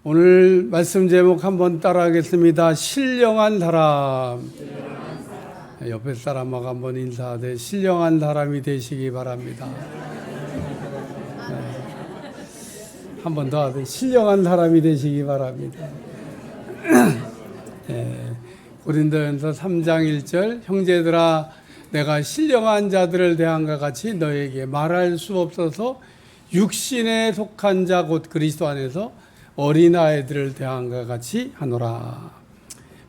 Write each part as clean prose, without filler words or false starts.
오늘 말씀 제목 한번 따라하겠습니다. 신령한 사람. 옆에 사람하고 한번 인사하되 신령한 사람이 되시기 바랍니다. 한 번 더 하되 신령한 사람이 되시기 바랍니다. 고린도전서 3장 1절 형제들아 내가 신령한 자들을 대한과 같이 너에게 말할 수 없어서 육신에 속한 자 곧 그리스도 안에서 어린아이들을 대한과 같이 하노라.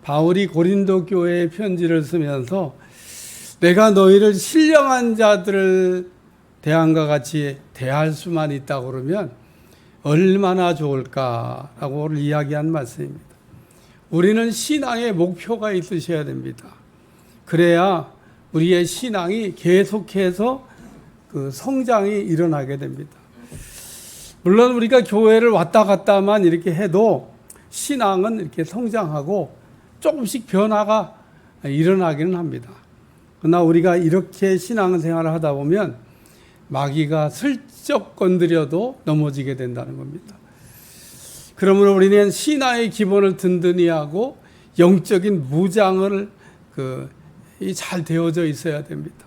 바울이 고린도 교회에 편지를 쓰면서 내가 너희를 신령한 자들을 대한과 같이 대할 수만 있다 그러면 얼마나 좋을까라고 이야기한 말씀입니다. 우리는 신앙의 목표가 있으셔야 됩니다. 그래야 우리의 신앙이 계속해서 그 성장이 일어나게 됩니다. 물론 우리가 교회를 왔다 갔다만 이렇게 해도 신앙은 이렇게 성장하고 조금씩 변화가 일어나기는 합니다. 그러나 우리가 이렇게 신앙생활을 하다 보면 마귀가 슬쩍 건드려도 넘어지게 된다는 겁니다. 그러므로 우리는 신앙의 기본을 든든히 하고 영적인 무장을 잘 되어져 있어야 됩니다.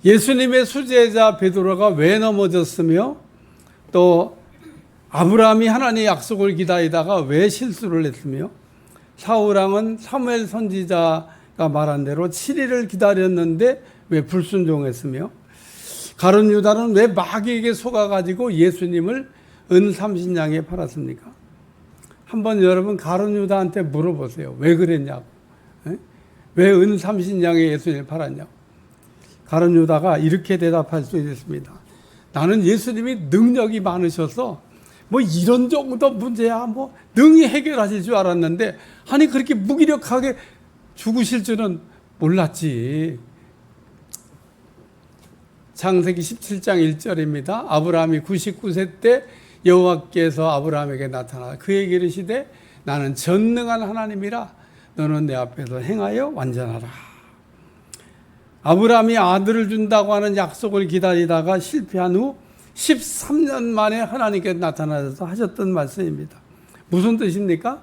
예수님의 수제자 베드로가 왜 넘어졌으며 또 아브라함이 하나님의 약속을 기다리다가 왜 실수를 했으며 사울왕은 사무엘 선지자가 말한 대로 7일을 기다렸는데 왜 불순종했으며 가룟 유다는 왜 마귀에게 속아가지고 예수님을 은삼신냥에 팔았습니까? 한번 여러분 가룟 유다한테 물어보세요. 왜 그랬냐고. 왜 은삼신냥에 예수님을 팔았냐고. 가룟 유다가 이렇게 대답할 수 있습니다. 나는 예수님이 능력이 많으셔서 뭐 이런 정도 문제야 뭐 능히 해결하실 줄 알았는데 아니 그렇게 무기력하게 죽으실 줄은 몰랐지. 창세기 17장 1절입니다. 아브라함이 99세 때 여호와께서 아브라함에게 나타나 그에게 이르시되 나는 전능한 하나님이라 너는 내 앞에서 행하여 완전하라. 아브라함이 아들을 준다고 하는 약속을 기다리다가 실패한 후 13년 만에 하나님께 나타나셔서 하셨던 말씀입니다. 무슨 뜻입니까?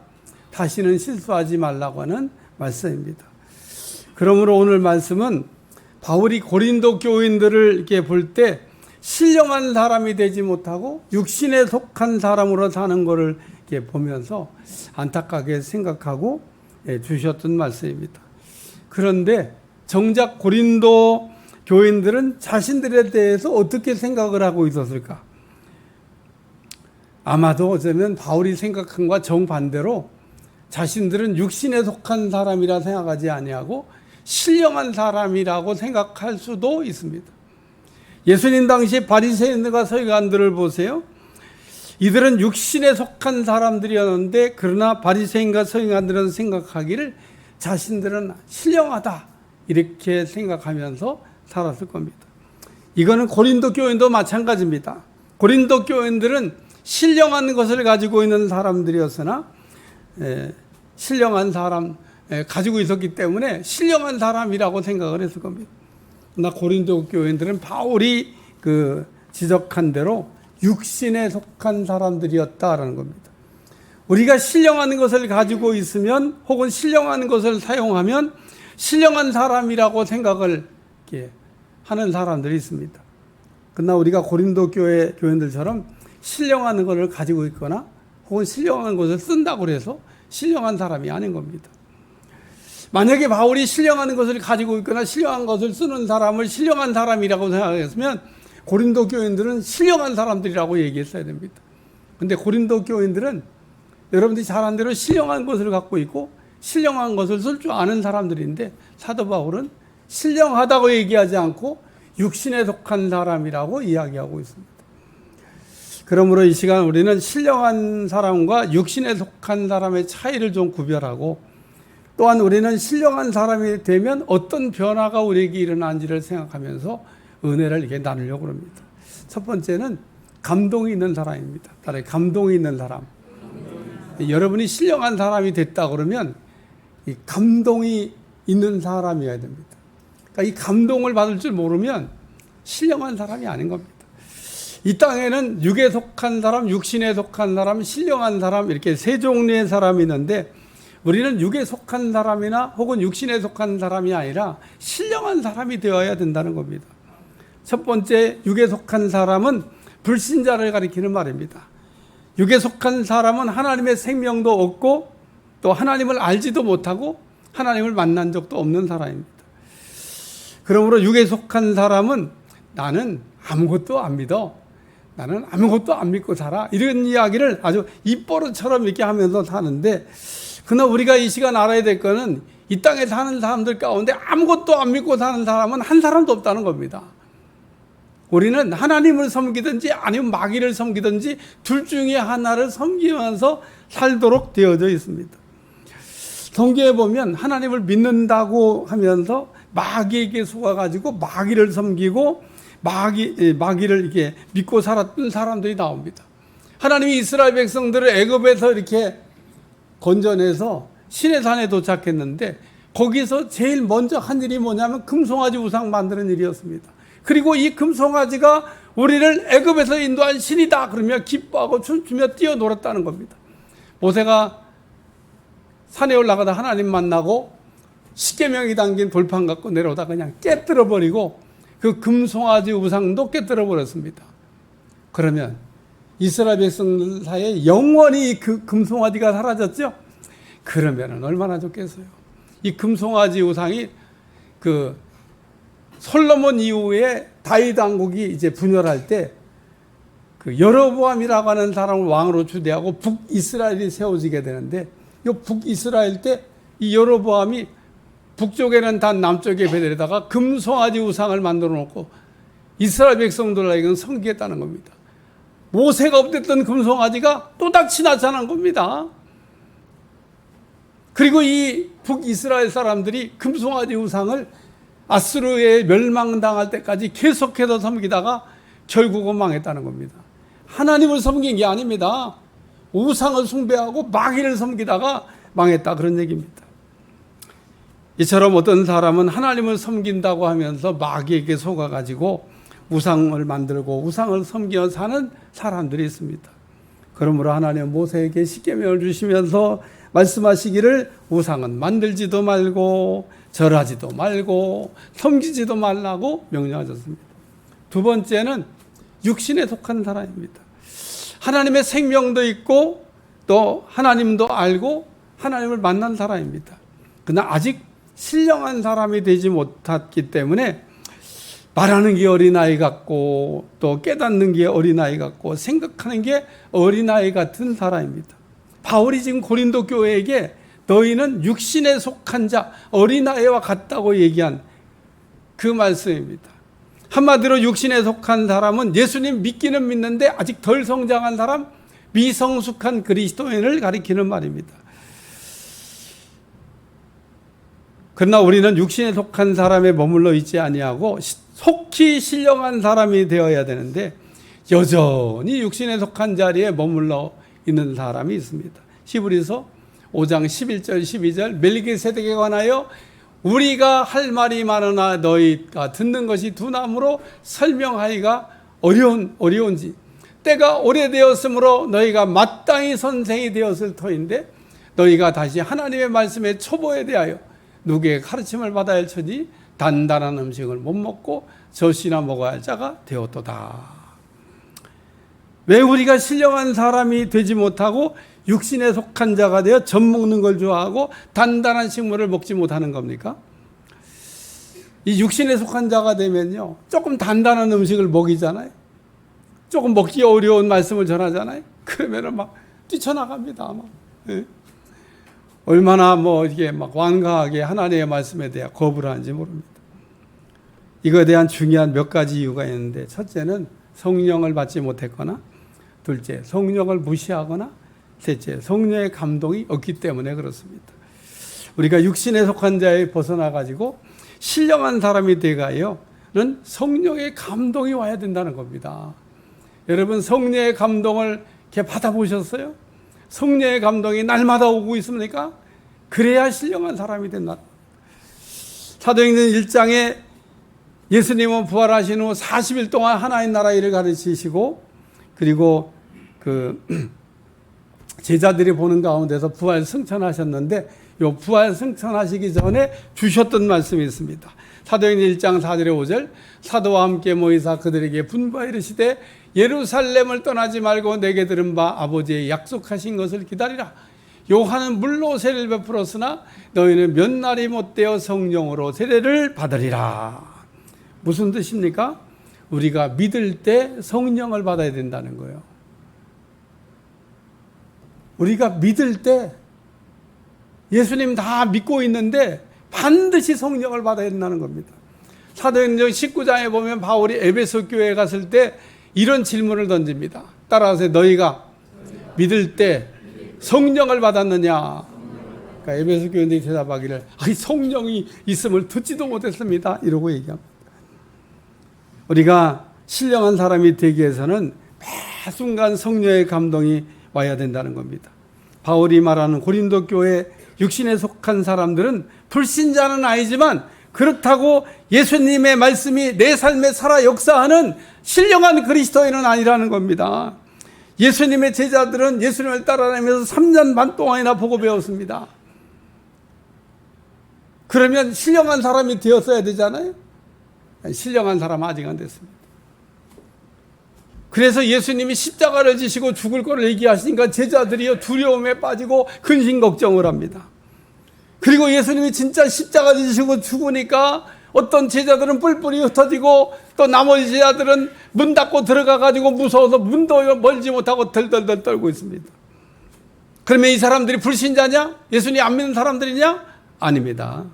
다시는 실수하지 말라고 하는 말씀입니다. 그러므로 오늘 말씀은 바울이 고린도 교인들을 이렇게 볼 때 신령한 사람이 되지 못하고 육신에 속한 사람으로 사는 것을 이렇게 보면서 안타깝게 생각하고 주셨던 말씀입니다. 그런데 정작 고린도 교인들은 자신들에 대해서 어떻게 생각을 하고 있었을까? 아마도 어쩌면 바울이 생각한 것과 정반대로 자신들은 육신에 속한 사람이라 생각하지 아니하고 신령한 사람이라고 생각할 수도 있습니다. 예수님 당시 바리새인들과 서기관들을 보세요. 이들은 육신에 속한 사람들이었는데 그러나 바리새인과 서기관들은 생각하기를 자신들은 신령하다 이렇게 생각하면서 살았을 겁니다. 이거는 고린도 교인도 마찬가지입니다. 고린도 교인들은 신령한 것을 가지고 있는 사람들이었으나 신령한 사람 가지고 있었기 때문에 신령한 사람이라고 생각을 했을 겁니다. 그러나 고린도 교인들은 바울이 지적한 대로 육신에 속한 사람들이었다라는 겁니다. 우리가 신령한 것을 가지고 있으면 혹은 신령한 것을 사용하면 신령한 사람이라고 생각을 이렇게 하는 사람들이 있습니다. 그러나 우리가 고린도 교회 교인들처럼 신령한 것을 가지고 있거나 혹은 신령한 것을 쓴다고 해서 신령한 사람이 아닌 겁니다. 만약에 바울이 신령한 것을 가지고 있거나 신령한 것을 쓰는 사람을 신령한 사람이라고 생각했으면 고린도 교인들은 신령한 사람들이라고 얘기했어야 됩니다. 그런데 고린도 교인들은 여러분들이 잘 아는 대로 신령한 것을 갖고 있고 신령한 것을 쓸 줄 아는 사람들인데 사도 바울은 신령하다고 얘기하지 않고 육신에 속한 사람이라고 이야기하고 있습니다. 그러므로 이 시간 우리는 신령한 사람과 육신에 속한 사람의 차이를 좀 구별하고 또한 우리는 신령한 사람이 되면 어떤 변화가 우리에게 일어나는지를 생각하면서 은혜를 이렇게 나누려고 합니다. 첫 번째는 감동이 있는 사람입니다. 따라서 감동이 있는 사람. 여러분이 신령한 사람이 됐다 그러면 이 감동이 있는 사람이어야 됩니다. 그러니까 이 감동을 받을 줄 모르면 신령한 사람이 아닌 겁니다. 이 땅에는 육에 속한 사람, 육신에 속한 사람, 신령한 사람 이렇게 세 종류의 사람이 있는데 우리는 육에 속한 사람이나 혹은 육신에 속한 사람이 아니라 신령한 사람이 되어야 된다는 겁니다. 첫 번째 육에 속한 사람은 불신자를 가리키는 말입니다. 육에 속한 사람은 하나님의 생명도 없고 또 하나님을 알지도 못하고 하나님을 만난 적도 없는 사람입니다. 그러므로 육에 속한 사람은 나는 아무것도 안 믿어. 나는 아무것도 안 믿고 살아. 이런 이야기를 아주 입버릇처럼 이렇게 하면서 사는데, 그러나 우리가 이 시간 알아야 될 거는 이 땅에 사는 사람들 가운데 아무것도 안 믿고 사는 사람은 한 사람도 없다는 겁니다. 우리는 하나님을 섬기든지 아니면 마귀를 섬기든지 둘 중에 하나를 섬기면서 살도록 되어져 있습니다. 성경에 보면 하나님을 믿는다고 하면서 마귀에게 속아가지고 마귀를 섬기고 마귀를 이렇게 믿고 살았던 사람들이 나옵니다. 하나님이 이스라엘 백성들을 애굽에서 이렇게 건져내서 시내산에 도착했는데 거기서 제일 먼저 한 일이 뭐냐면 금송아지 우상 만드는 일이었습니다. 그리고 이 금송아지가 우리를 애굽에서 인도한 신이다 그러며 기뻐하고 춤추며 뛰어놀았다는 겁니다. 모세가 산에 올라가다 하나님 만나고 십계명이 담긴 돌판 갖고 내려오다 그냥 깨뜨려 버리고 그 금송아지 우상도 깨뜨려 버렸습니다. 그러면 이스라엘 백성들 사이에 영원히 그 금송아지가 사라졌죠? 그러면 얼마나 좋겠어요. 이 금송아지 우상이 그 솔로몬 이후에 다윗 왕국이 이제 분열할 때 그 여로보암이라고 하는 사람을 왕으로 추대하고 북이스라엘이 세워지게 되는데 이 북이스라엘 때 이 여로보암이 북쪽에는 단 남쪽의 베델에다가 금송아지 우상을 만들어 놓고 이스라엘 백성들에게는 섬기겠다는 겁니다. 모세가 없댔던 금송아지가 또다시 나타난 겁니다. 그리고 이 북이스라엘 사람들이 금송아지 우상을 아수르에 멸망당할 때까지 계속해서 섬기다가 결국은 망했다는 겁니다. 하나님을 섬긴 게 아닙니다. 우상을 숭배하고 마귀를 섬기다가 망했다 그런 얘기입니다. 이처럼 어떤 사람은 하나님을 섬긴다고 하면서 마귀에게 속아가지고 우상을 만들고 우상을 섬기며 사는 사람들이 있습니다. 그러므로 하나님은 모세에게 십계명을 주시면서 말씀하시기를 우상은 만들지도 말고 절하지도 말고 섬기지도 말라고 명령하셨습니다. 두 번째는 육신에 속한 사람입니다. 하나님의 생명도 있고 또 하나님도 알고 하나님을 만난 사람입니다. 그러나 아직 신령한 사람이 되지 못했기 때문에 말하는 게 어린아이 같고 또 깨닫는 게 어린아이 같고 생각하는 게 어린아이 같은 사람입니다. 바울이 지금 고린도 교회에게 너희는 육신에 속한 자 어린아이와 같다고 얘기한 그 말씀입니다. 한마디로 육신에 속한 사람은 예수님 믿기는 믿는데 아직 덜 성장한 사람, 미성숙한 그리스도인을 가리키는 말입니다. 그러나 우리는 육신에 속한 사람에 머물러 있지 아니하고 속히 신령한 사람이 되어야 되는데 여전히 육신에 속한 자리에 머물러 있는 사람이 있습니다. 히브리서 5장 11절 12절 멜기세덱에 관하여 우리가 할 말이 많으나 너희가 듣는 것이 두나무로 설명하기가 어려운지 때가 오래되었으므로 너희가 마땅히 선생이 되었을 터인데 너희가 다시 하나님의 말씀의 초보에 대하여 누구의 가르침을 받아야 할 처지 단단한 음식을 못 먹고 젖이나 먹어야 할 자가 되었도다. 왜 우리가 신령한 사람이 되지 못하고 육신에 속한 자가 되어 젖 먹는 걸 좋아하고 단단한 식물을 먹지 못하는 겁니까? 이 육신에 속한 자가 되면요 조금 단단한 음식을 먹이잖아요. 조금 먹기 어려운 말씀을 전하잖아요. 그러면은 막 뛰쳐나갑니다. 막. 예? 얼마나 이게 막 완강하게 하나님의 말씀에 대해 거부를 하는지 모릅니다. 이거에 대한 중요한 몇 가지 이유가 있는데, 첫째는 성령을 받지 못했거나, 둘째 성령을 무시하거나, 셋째 성령의 감동이 없기 때문에 그렇습니다. 우리가 육신에 속한 자에 벗어나 가지고 신령한 사람이 되가요는 성령의 감동이 와야 된다는 겁니다. 여러분 성령의 감동을 이렇게 받아보셨어요? 성령의 감동이 날마다 오고 있습니까? 그래야 신령한 사람이 된다. 사도행전 1장에 예수님은 부활하신 후 40일 동안 하나님 나라 일을 가르치시고, 그리고 그 제자들이 보는 가운데서 부활 승천하셨는데, 요 부활 승천하시기 전에 주셨던 말씀이 있습니다. 사도행전 1장 4절에 5절, 사도와 함께 모이사 그들에게 분부하여 이르시되 예루살렘을 떠나지 말고 내게 들은 바 아버지의 약속하신 것을 기다리라. 요한은 물로 세례를 베풀었으나 너희는 몇 날이 못되어 성령으로 세례를 받으리라. 무슨 뜻입니까? 우리가 믿을 때 성령을 받아야 된다는 거예요. 우리가 믿을 때 예수님 다 믿고 있는데 반드시 성령을 받아야 된다는 겁니다. 사도행전 19장에 보면 바울이 에베소 교회에 갔을 때 이런 질문을 던집니다. 따라서 너희가 믿을 때 성령을 받았느냐? 그러니까 에베소 교인들이 대답하기를 성령이 있음을 듣지도 못했습니다. 이러고 얘기합니다. 우리가 신령한 사람이 되기 위해서는 매 순간 성령의 감동이 와야 된다는 겁니다. 바울이 말하는 고린도 교회 육신에 속한 사람들은 불신자는 아니지만 그렇다고 예수님의 말씀이 내 삶에 살아 역사하는 신령한 그리스도인은 아니라는 겁니다. 예수님의 제자들은 예수님을 따라다니면서 3년 반 동안이나 보고 배웠습니다. 그러면 신령한 사람이 되었어야 되잖아요. 신령한 사람은 아직 안 됐습니다. 그래서 예수님이 십자가를 지시고 죽을 거를 얘기하시니까 제자들이 두려움에 빠지고 근심 걱정을 합니다. 그리고 예수님이 진짜 십자가 지시고 죽으니까 어떤 제자들은 뿔뿔이 흩어지고 또 나머지 제자들은 문 닫고 들어가가지고 무서워서 문도 멀지 못하고 덜덜덜 떨고 있습니다. 그러면 이 사람들이 불신자냐? 예수님 안 믿는 사람들이냐? 아닙니다.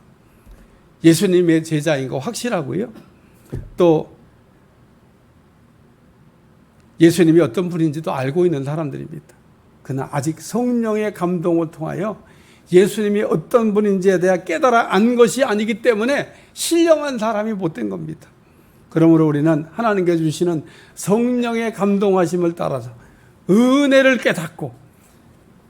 예수님의 제자인 거 확실하고요. 또 예수님이 어떤 분인지도 알고 있는 사람들입니다. 그러나 아직 성령의 감동을 통하여 예수님이 어떤 분인지에 대해 깨달아 안 것이 아니기 때문에 신령한 사람이 못된 겁니다. 그러므로 우리는 하나님께 주시는 성령의 감동하심을 따라서 은혜를 깨닫고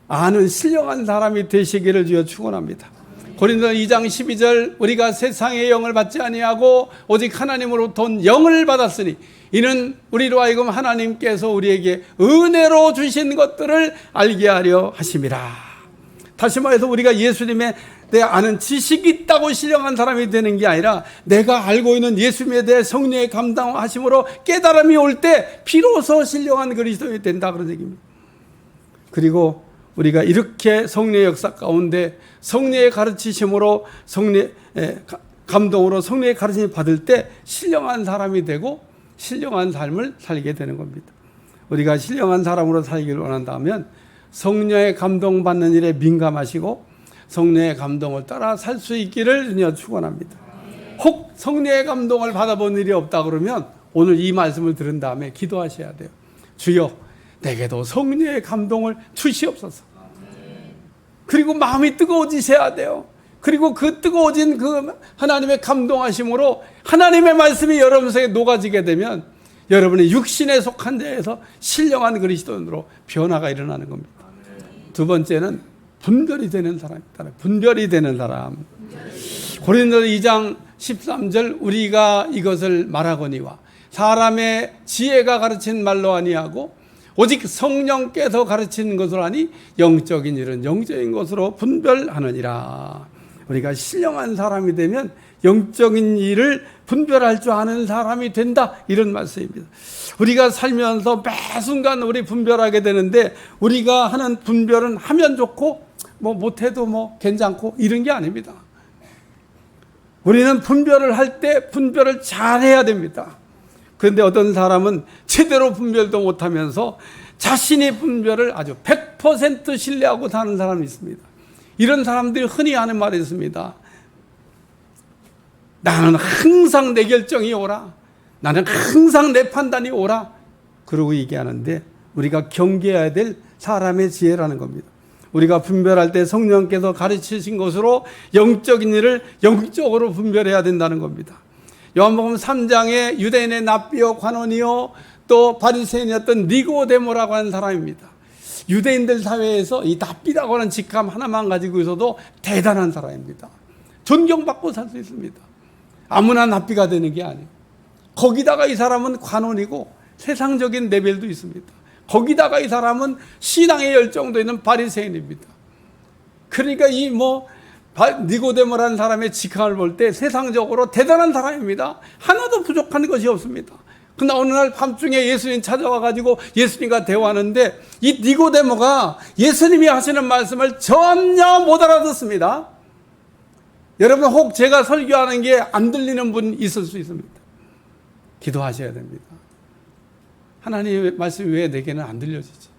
아는 신령한 사람이 되시기를 주여 축원합니다. 고린도서 2장 12절 우리가 세상의 영을 받지 아니하고 오직 하나님으로부터 온 영을 받았으니 이는 우리로 하여금 하나님께서 우리에게 은혜로 주신 것들을 알게 하려 하심이라. 다시 말해서 우리가 예수님에 대해 아는 지식이 있다고 신령한 사람이 되는 게 아니라 내가 알고 있는 예수님에 대해 성령의 감당하심으로 깨달음이 올 때 비로소 신령한 그리스도인이 된다 그런 얘기입니다. 그리고 우리가 이렇게 성령의 역사 가운데 성령의 가르치심으로 성령의 감동으로 성령의 가르침을 받을 때 신령한 사람이 되고 신령한 삶을 살게 되는 겁니다. 우리가 신령한 사람으로 살기를 원한다면 성령의 감동받는 일에 민감하시고 성령의 감동을 따라 살 수 있기를 주님 축원합니다. 혹 성령의 감동을 받아본 일이 없다 그러면 오늘 이 말씀을 들은 다음에 기도하셔야 돼요. 주여 내게도 성령의 감동을 주시옵소서. 그리고 마음이 뜨거워지셔야 돼요. 그리고 그 뜨거워진 그 하나님의 감동하심으로 하나님의 말씀이 여러분 속에 녹아지게 되면 여러분의 육신에 속한 데에서 신령한 그리스도인으로 변화가 일어나는 겁니다. 두 번째는 분별이 되는 사람이다. 분별이 되는 사람. 고린도서 2장 13절 우리가 이것을 말하거니와 사람의 지혜가 가르친 말로 아니하고 오직 성령께서 가르친 것으로 하니 영적인 일은 영적인 것으로 분별하느니라. 우리가 신령한 사람이 되면 영적인 일을 분별할 줄 아는 사람이 된다 이런 말씀입니다. 우리가 살면서 매 순간 우리 분별하게 되는데 우리가 하는 분별은 하면 좋고 뭐 못해도 뭐 괜찮고 이런 게 아닙니다. 우리는 분별을 할 때 분별을 잘해야 됩니다. 그런데 어떤 사람은 제대로 분별도 못하면서 자신의 분별을 아주 100% 신뢰하고 사는 사람이 있습니다. 이런 사람들이 흔히 하는 말이 있습니다. 나는 항상 내 결정이 옳아. 나는 항상 내 판단이 옳아. 그러고 얘기하는데 우리가 경계해야 될 사람의 지혜라는 겁니다. 우리가 분별할 때 성령께서 가르치신 것으로 영적인 일을 영적으로 분별해야 된다는 겁니다. 요한복음 3장에 유대인의 납비요 관원이요 또 바리새인이었던 니고데모라고 하는 사람입니다. 유대인들 사회에서 이 납비라고 하는 직함 하나만 가지고 있어도 대단한 사람입니다. 존경받고 살 수 있습니다. 아무나 납비가 되는 게 아니에요. 거기다가 이 사람은 관원이고 세상적인 레벨도 있습니다. 거기다가 이 사람은 신앙의 열정도 있는 바리새인입니다. 그러니까 이 니고데모라는 사람의 직함을 볼 때 세상적으로 대단한 사람입니다. 하나도 부족한 것이 없습니다. 그러나 어느 날 밤중에 예수님 찾아와가지고 예수님과 대화하는데 이 니고데모가 예수님이 하시는 말씀을 전혀 못 알아듣습니다. 여러분, 혹 제가 설교하는 게 안 들리는 분 있을 수 있습니다. 기도하셔야 됩니다. 하나님의 말씀이 왜 내게는 안 들려지지?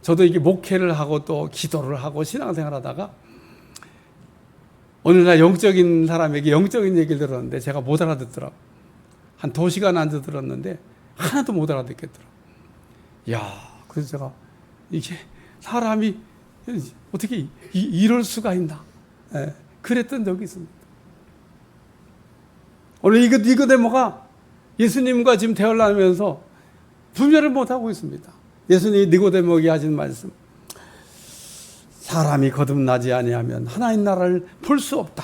저도 이게 목회를 하고 또 기도를 하고 신앙생활 하다가 어느 날 영적인 사람에게 영적인 얘기를 들었는데 제가 못 알아듣더라고요. 한 2시간 앉아 들었는데 하나도 못 알아듣겠더라고요. 그래서 제가 이게 사람이 어떻게 이럴 수가 있나? 그랬던 적이 있습니다. 오늘 니고데모가 예수님과 지금 대화를 하면서 분별을 못하고 있습니다. 예수님이 니고데모에게 하신 말씀, 사람이 거듭나지 아니하면 하나님 나라를 볼 수 없다.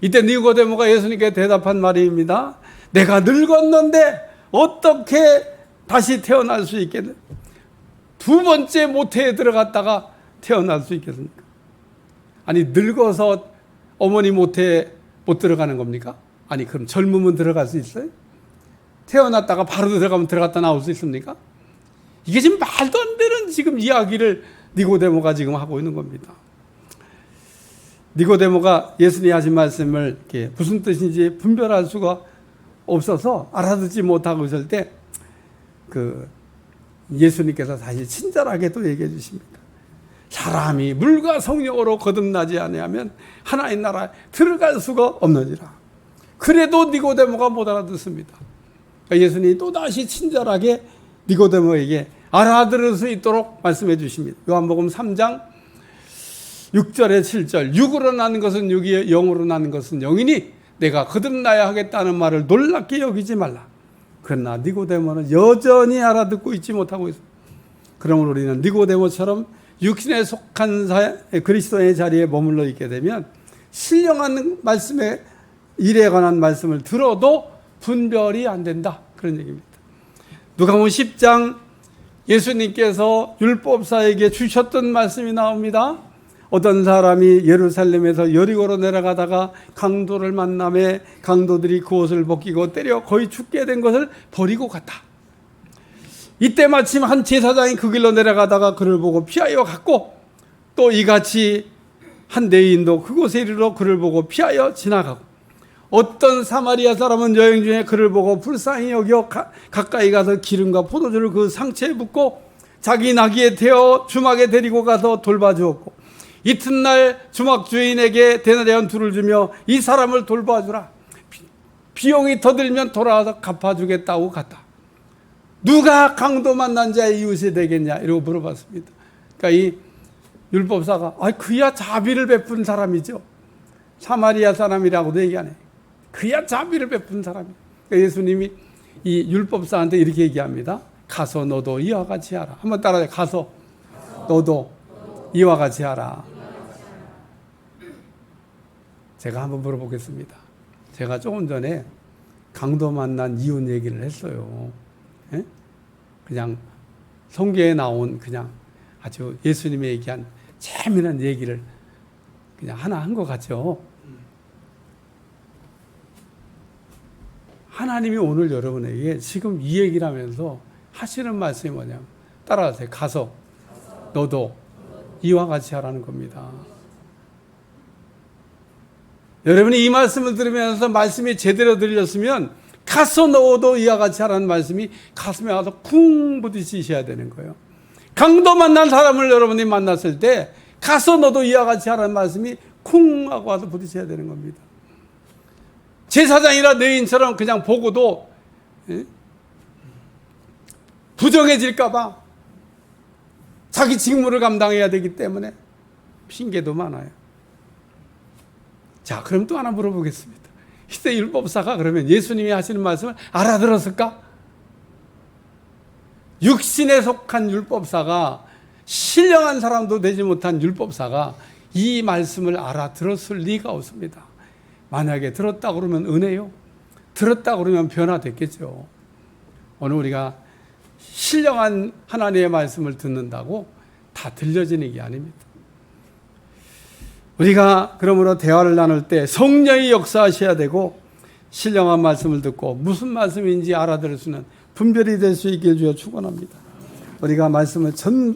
이때 니고데모가 예수님께 대답한 말입니다. 내가 늙었는데 어떻게 다시 태어날 수 있겠냐? 2번째 모태에 들어갔다가 태어날 수 있겠습니까? 아니, 늙어서 어머니 모태에 못 들어가는 겁니까? 아니, 그럼 젊으면 들어갈 수 있어요? 태어났다가 바로 들어가면 들어갔다 나올 수 있습니까? 이게 지금 말도 안 되는 지금 이야기를 니고데모가 지금 하고 있는 겁니다. 니고데모가 예수님이 하신 말씀을 이렇게 무슨 뜻인지 분별할 수가 없어서 알아듣지 못하고 있을 때 예수님께서 다시 친절하게 또 얘기해 주십니다. 사람이 물과 성령으로 거듭나지 아니하면 하나님 나라에 들어갈 수가 없느니라. 그래도 니고데모가 못 알아듣습니다. 그러니까 예수님이 또다시 친절하게 니고데모에게 알아들을 수 있도록 말씀해 주십니다. 요한복음 3장 6절에 7절, 육으로 난 것은 육이, 영으로 난 것은 영이니 내가 거듭나야 하겠다는 말을 놀랍게 여기지 말라. 그러나 니고데모는 여전히 알아듣고 있지 못하고 있습니다. 그러므로 우리는 니고데모처럼 육신에 속한 그리스도의 자리에 머물러 있게 되면 신령한 말씀의 일에 관한 말씀을 들어도 분별이 안 된다, 그런 얘기입니다. 누가복음 10장 예수님께서 율법사에게 주셨던 말씀이 나옵니다. 어떤 사람이 예루살렘에서 여리고로 내려가다가 강도를 만나매 강도들이 그 옷을 벗기고 때려 거의 죽게 된 것을 버리고 갔다. 이때 마침 한 제사장이 그 길로 내려가다가 그를 보고 피하여 갔고, 또 이같이 한 레위인도 그곳에 이르러 그를 보고 피하여 지나가고, 어떤 사마리아 사람은 여행 중에 그를 보고 불쌍히 여겨 가까이 가서 기름과 포도주를 그 상체에 붓고 자기 나귀에 태워 주막에 데리고 가서 돌봐주었고, 이튿날 주막 주인에게 데나리온 2를 주며 이 사람을 돌봐주라. 비용이 더 들면 돌아와서 갚아주겠다고 갔다. 누가 강도 만난 자의 이웃이 되겠냐? 이러고 물어봤습니다. 그러니까 이 율법사가 그야 자비를 베푼 사람이죠. 사마리아 사람이라고도 얘기 안 해. 그야 자비를 베푼 사람이에요. 그러니까 예수님이 이 율법사한테 이렇게 얘기합니다. 가서 너도 이와 같이 하라. 한번 따라해. 가서 너도 이와 같이 하라. 제가 한번 물어보겠습니다. 제가 조금 전에 강도 만난 이웃 얘기를 했어요. 예? 그냥 성경에 나온 그냥 아주 예수님이 얘기한 재미난 얘기를 그냥 하나 한 것 같죠. 하나님이 오늘 여러분에게 지금 이 얘기를 하면서 하시는 말씀이 뭐냐면, 따라하세요. 가서 너도 이와 같이 하라는 겁니다. 여러분이 이 말씀을 들으면서 말씀이 제대로 들렸으면 가서 너도 이와 같이 하라는 말씀이 가슴에 와서 쿵 부딪히셔야 되는 거예요. 강도 만난 사람을 여러분이 만났을 때 가서 너도 이와 같이 하라는 말씀이 쿵 하고 와서 부딪혀야 되는 겁니다. 제사장이나 레위인처럼 그냥 보고도 부정해질까 봐 자기 직무를 감당해야 되기 때문에 핑계도 많아요. 자, 그럼 또 하나 물어보겠습니다. 이때 율법사가 그러면 예수님이 하시는 말씀을 알아들었을까? 육신에 속한 율법사가, 신령한 사람도 되지 못한 율법사가 이 말씀을 알아들었을 리가 없습니다. 만약에 들었다 그러면 은혜요? 들었다 그러면 변화됐겠죠. 오늘 우리가 신령한 하나님의 말씀을 듣는다고 다 들려지는 게 아닙니다. 우리가 그러므로 대화를 나눌 때 성령이 역사하셔야 되고 신령한 말씀을 듣고 무슨 말씀인지 알아들을 수 있는 분별이 될 수 있게 주여 축원합니다. 우리가 말씀을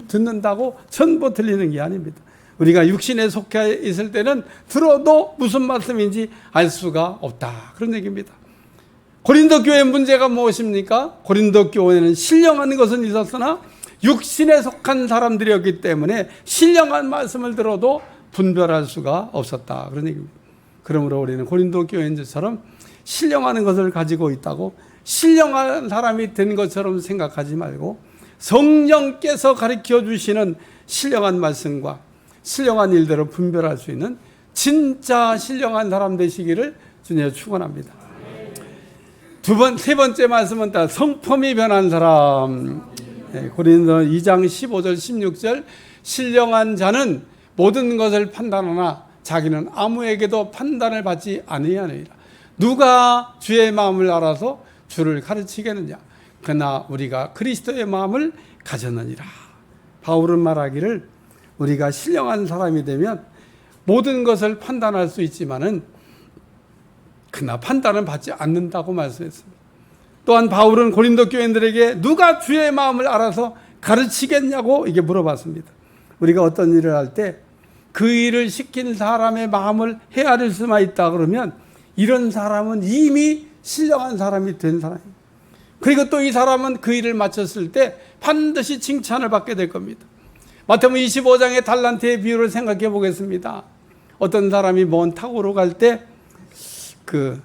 듣는다고 전부 들리는 게 아닙니다. 우리가 육신에 속해 있을 때는 들어도 무슨 말씀인지 알 수가 없다. 그런 얘기입니다. 고린도 교회 문제가 무엇입니까? 고린도 교회는 신령한 것은 있었으나 육신에 속한 사람들이었기 때문에 신령한 말씀을 들어도 분별할 수가 없었다. 그런 얘기입니다. 그러므로 우리는 고린도 교회인들처럼 신령한 것을 가지고 있다고 신령한 사람이 된 것처럼 생각하지 말고 성령께서 가르쳐 주시는 신령한 말씀과 신령한 일대로 분별할 수 있는 진짜 신령한 사람 되시기를 주님 축원합니다. 세 번째 말씀은 다 성품이 변한 사람. 고린도 2장 15절 16절 신령한 자는 모든 것을 판단하나 자기는 아무에게도 판단을 받지 아니하느니라. 누가 주의 마음을 알아서 주를 가르치겠느냐. 그러나 우리가 그리스도의 마음을 가졌느니라. 바울은 말하기를 우리가 신령한 사람이 되면 모든 것을 판단할 수 있지만은 그러나 판단은 받지 않는다고 말씀했습니다. 또한 바울은 고린도 교인들에게 누가 주의 마음을 알아서 가르치겠냐고 이게 물어봤습니다. 우리가 어떤 일을 할 때 그 일을 시킨 사람의 마음을 헤아릴 수만 있다 그러면 이런 사람은 이미 신령한 사람이 된 사람입니다. 그리고 또 이 사람은 그 일을 마쳤을 때 반드시 칭찬을 받게 될 겁니다. 마태복음 25장의 달란트의 비유를 생각해 보겠습니다. 어떤 사람이 먼 타고로 갈 때 그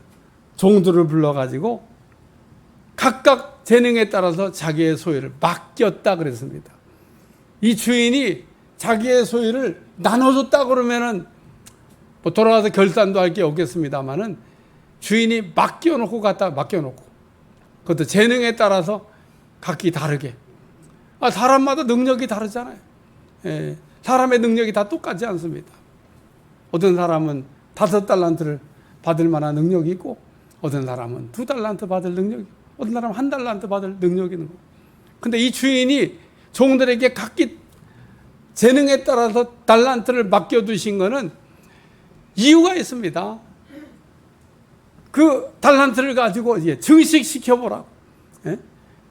종들을 불러가지고 각각 재능에 따라서 자기의 소유를 맡겼다 그랬습니다. 이 주인이 자기의 소유를 나눠줬다 그러면은 뭐 돌아가서 결산도 할 게 없겠습니다만은 주인이 맡겨놓고 그것도 재능에 따라서 각기 다르게. 사람마다 능력이 다르잖아요. 사람의 능력이 다 똑같지 않습니다. 어떤 사람은 5달란트를 받을 만한 능력이 있고 어떤 사람은 2달란트 받을 능력이 있고 어떤 사람은 1달란트 받을 능력이 있는 거예요. 근데 이 주인이 종들에게 각기 재능에 따라서 달란트를 맡겨두신 거는 이유가 있습니다. 그 달란트를 가지고 이제 증식시켜보라고.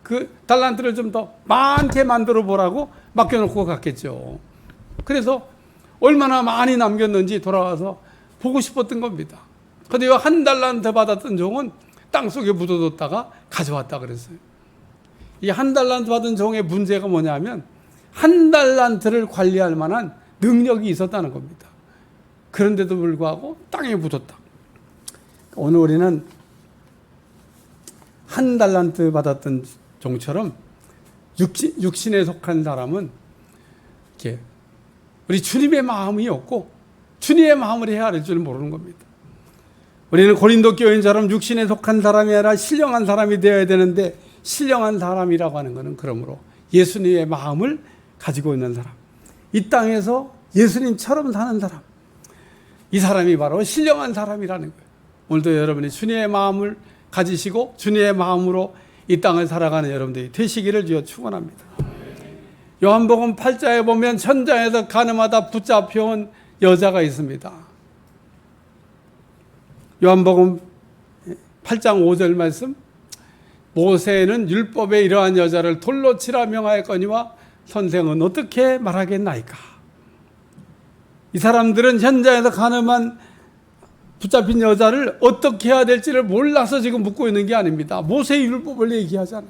그 달란트를 좀 더 많게 만들어 보라고 맡겨놓고 갔겠죠. 그래서 얼마나 많이 남겼는지 돌아와서 보고 싶었던 겁니다. 근데 이 1달란트 받았던 종은 땅속에 묻어뒀다가 가져왔다 그랬어요. 이 1달란트 받은 종의 문제가 뭐냐면 1달란트를 관리할 만한 능력이 있었다는 겁니다. 그런데도 불구하고 땅에 묻었다. 오늘 우리는 1달란트 받았던 종처럼 육신에 속한 사람은 이렇게 우리 주님의 마음이 없고 주님의 마음을 헤아릴 줄 모르는 겁니다. 우리는 고린도 교인처럼 육신에 속한 사람이 아니라 신령한 사람이 되어야 되는데 신령한 사람이라고 하는 것은 그러므로 예수님의 마음을 가지고 있는 사람, 이 땅에서 예수님처럼 사는 사람, 이 사람이 바로 신령한 사람이라는 거예요. 오늘도 여러분이 주님의 마음을 가지시고 주님의 마음으로 이 땅을 살아가는 여러분들이 되시기를 주여 축원합니다. 요한복음 8장에 보면 천장에서 가늠하다 붙잡혀온 여자가 있습니다. 요한복음 8장 5절 말씀, 모세는 율법에 이러한 여자를 돌로 치라 명하였거니와 선생은 어떻게 말하겠나이까. 이 사람들은 현장에서 가늠한 붙잡힌 여자를 어떻게 해야 될지를 몰라서 지금 묻고 있는 게 아닙니다. 모세의 율법을 얘기하잖아요.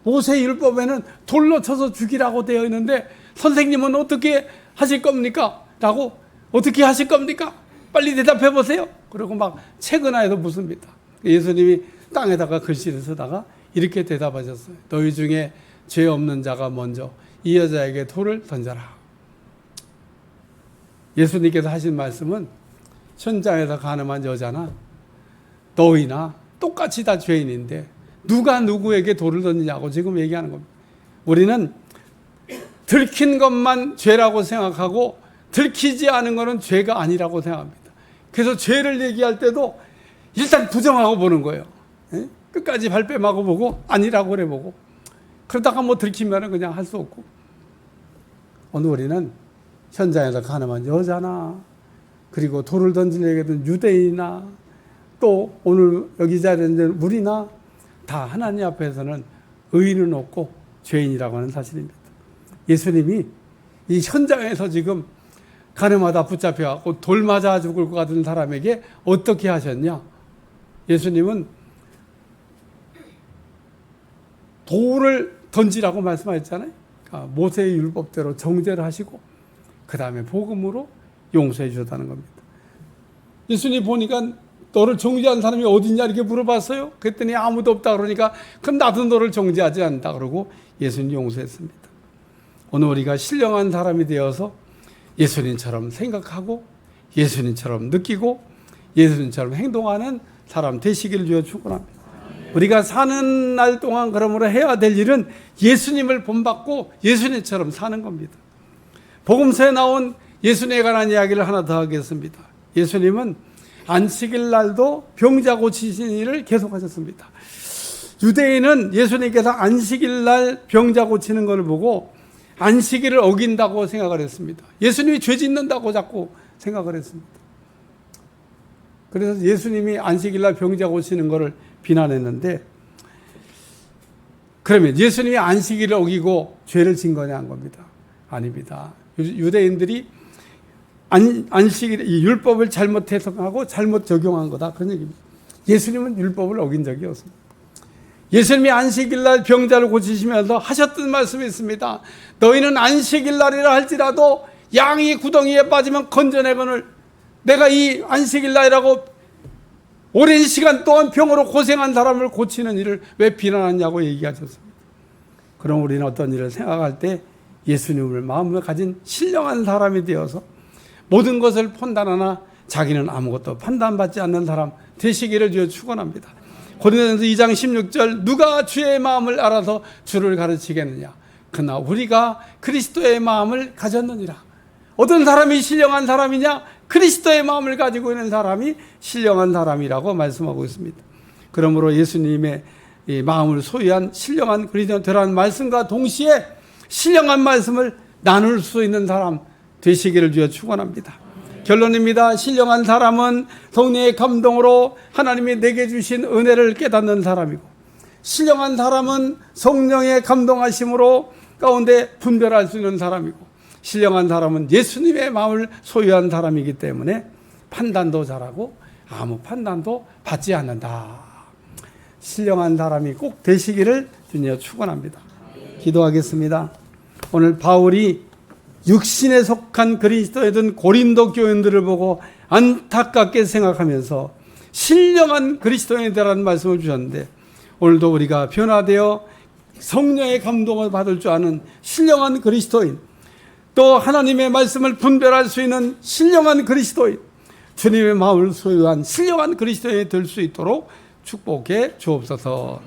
모세의 율법에는 돌로 쳐서 죽이라고 되어 있는데 선생님은 어떻게 하실 겁니까? 라고 어떻게 하실 겁니까? 빨리 대답해 보세요. 그리고 막 채근하에서 묻습니다. 예수님이 땅에다가 글씨를 쓰다가 이렇게 대답하셨어요. 너희 중에 죄 없는 자가 먼저 이 여자에게 돌을 던져라. 예수님께서 하신 말씀은 현장에서 가늠한 여자나 너희나 똑같이 다 죄인인데 누가 누구에게 돌을 던지냐고 지금 얘기하는 겁니다. 우리는 들킨 것만 죄라고 생각하고 들키지 않은 것은 죄가 아니라고 생각합니다. 그래서 죄를 얘기할 때도 일단 부정하고 보는 거예요. 예? 끝까지 발뺌하고 보고 아니라고 그래 보고 그러다가 뭐 들키면 그냥 할 수 없고. 오늘 우리는 현장에서 가늠한 여자나 그리고 돌을 던지려고 유대인이나 또 오늘 여기 자리에 있는 우리나 다 하나님 앞에서는 의인은 없고 죄인이라고 하는 사실입니다. 예수님이 이 현장에서 지금 가늠하다 붙잡혀갖고 돌 맞아 죽을 것 같은 사람에게 어떻게 하셨냐? 예수님은 돌을 던지라고 말씀하셨잖아요. 모세의 율법대로 정죄를 하시고 그 다음에 복음으로 용서해 주셨다는 겁니다. 예수님 보니까 너를 정죄한 사람이 어딨냐 이렇게 물어봤어요. 그랬더니 아무도 없다 그러니까 그럼 나도 너를 정죄하지 않는다 그러고 예수님 용서했습니다. 오늘 우리가 신령한 사람이 되어서 예수님처럼 생각하고 예수님처럼 느끼고 예수님처럼 행동하는 사람 되시기를 주여 축원합니다. 우리가 사는 날 동안 그러므로 해야 될 일은 예수님을 본받고 예수님처럼 사는 겁니다. 복음서에 나온 예수님에 관한 이야기를 하나 더 하겠습니다. 예수님은 안식일 날도 병자 고치신 일을 계속하셨습니다. 유대인은 예수님께서 안식일 날 병자 고치는 것을 보고 안식일을 어긴다고 생각을 했습니다. 예수님이 죄 짓는다고 자꾸 생각을 했습니다. 그래서 예수님이 안식일 날 병자 고치는 것을 비난했는데 그러면 예수님이 안식일을 어기고 죄를 진 거냐 한 겁니다. 아닙니다. 유대인들이 안식일 이 율법을 잘못 해석하고 잘못 적용한 거다 그런 얘기입니다. 예수님은 율법을 어긴 적이 없습니다. 예수님이 안식일 날 병자를 고치시면서 하셨던 말씀이 있습니다. 너희는 안식일 날이라 할지라도 양이 구덩이에 빠지면 건져내거늘 내가 이 안식일 날이라고 오랜 시간 동안 병으로 고생한 사람을 고치는 일을 왜 비난하냐고 얘기하셨습니다. 그럼 우리는 어떤 일을 생각할 때 예수님을 마음에 가진 신령한 사람이 되어서 모든 것을 판단하나 자기는 아무것도 판단받지 않는 사람 되시기를 주여 축원합니다. 고린도전서 2장 16절 누가 주의 마음을 알아서 주를 가르치겠느냐 그러나 우리가 그리스도의 마음을 가졌느니라. 어떤 사람이 신령한 사람이냐? 그리스도의 마음을 가지고 있는 사람이 신령한 사람이라고 말씀하고 있습니다. 그러므로 예수님의 이 마음을 소유한 신령한 그리스도인 되라는 말씀과 동시에 신령한 말씀을 나눌 수 있는 사람 되시기를 주여 축원합니다. 결론입니다. 신령한 사람은 성령의 감동으로 하나님이 내게 주신 은혜를 깨닫는 사람이고 신령한 사람은 성령의 감동하심으로 가운데 분별할 수 있는 사람이고 신령한 사람은 예수님의 마음을 소유한 사람이기 때문에 판단도 잘하고 아무 판단도 받지 않는다. 신령한 사람이 꼭 되시기를 주님 축원합니다. 기도하겠습니다. 오늘 바울이 육신에 속한 그리스도이던 고린도 교인들을 보고 안타깝게 생각하면서 신령한 그리스도인이라는 말씀을 주셨는데 오늘도 우리가 변화되어 성령의 감동을 받을 줄 아는 신령한 그리스도인 또 하나님의 말씀을 분별할 수 있는 신령한 그리스도인 주님의 마음을 소유한 신령한 그리스도인이 될 수 있도록 축복해 주옵소서.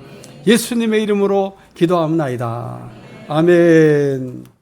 예수님의 이름으로 기도합니다. 아멘.